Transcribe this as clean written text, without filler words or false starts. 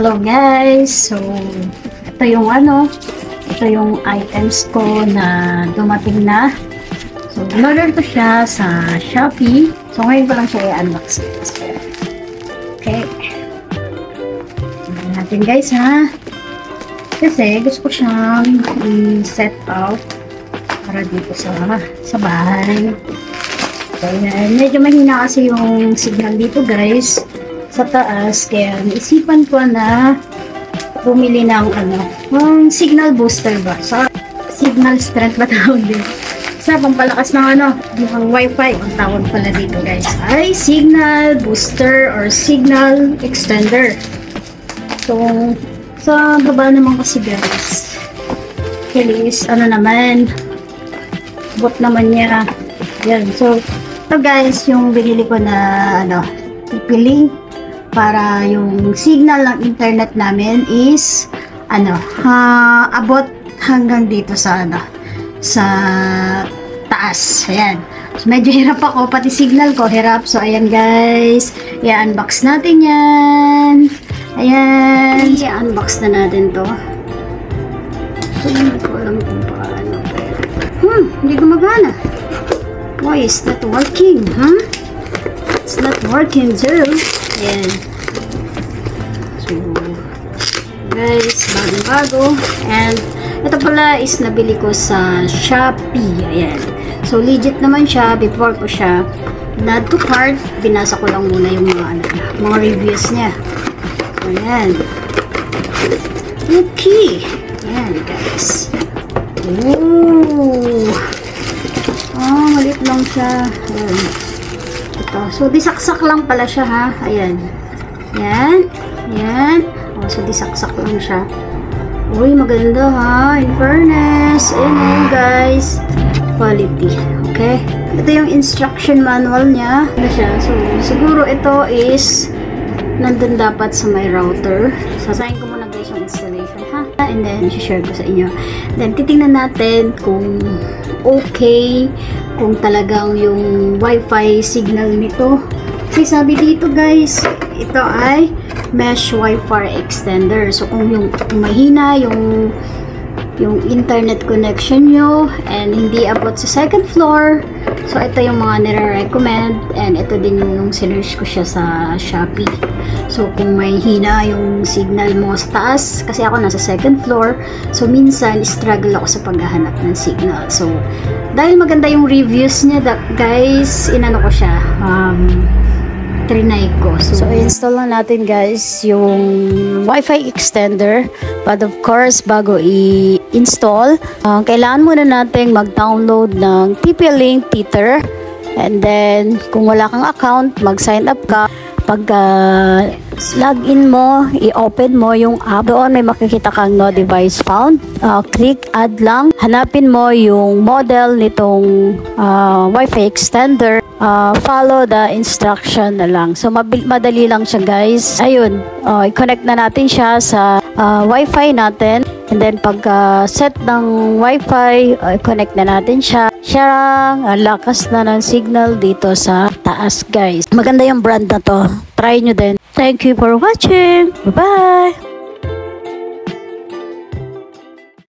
Hello guys, so ito yung items ko na dumating na. So in-order ko siya sa Shopee. So ngayon ko lang siya i-unbox. Okay. Tignan natin guys ha. Kasi gusto ko siyang i-set out para dito sa bahay. So medyo mahina kasi yung signal dito guys sa taas, kaya naisipan ko na bumili ng ng signal booster ba? Sa signal strength ba tawag din? Sa pampalakas ng yung wifi, ang tawag pala dito guys ay signal booster or signal extender. So sa baba naman kasi guys, is naman, bot naman niya. Yan. So ito guys, yung binili ko na pipili para yung signal ng internet namin is abot hanggang dito sa taas. Ayan. So, medyo hirap ako, pati signal ko hirap. So ayan guys, i-unbox natin yan. Ayan, i-unbox na natin to. So hindi ko alam kung paano, pero hindi gumagana. Why is that working, huh? It's not working too. Ayan. So, guys, bago-bago. And, ito pala is nabili ko sa Shopee. Ayan. So, legit naman siya. Before ko siya na to cart, binasa ko lang muna yung mga reviews niya. So, ayan. Okay. Ayan, guys. Ooh. Maliit lang siya. Ayan. So, disaksak lang pala siya ha. Ayan. Yan. Yan. So, disaksak lang siya. Uy, maganda ha. In fairness. Ayan guys. Quality. Okay. Ito yung instruction manual niya. Ano siya? So, siguro ito is nandun dapat sa my router. Sasayin ko muna guys yung installation ha. And then, share ko sa inyo. Then, titingnan natin kung okay, kung talagang yung wifi signal nito. Kasi sabi dito guys, ito ay mesh wifi extender. So kung mahina yung internet connection nyo and hindi abot sa second floor, so ito yung mga nire-recommend, and ito din yung sinerge ko siya sa Shopee. So kung may hina yung signal mo sa taas, kasi ako nasa second floor, so minsan struggle ako sa paghahanap ng signal. So dahil maganda yung reviews niya guys, inano ko siya, trinay ko. So install lang natin guys yung wifi extender, but of course bago i-install, kailangan muna natin mag-download ng TP-Link Tether, and then kung wala kang account, mag-sign up ka. Pag login mo, i-open mo yung app, doon may makikita kang no device found. Click add lang, hanapin mo yung model nitong wifi extender. Follow the instruction na lang. So madali lang siya guys. Ayun, i-connect na natin siya sa wifi natin, and then pag set ng wifi, i-connect na natin siya. Siyang lakas na ng signal dito sa taas guys. Maganda yung brand na to, try nyo din. Thank you for watching. Bye bye.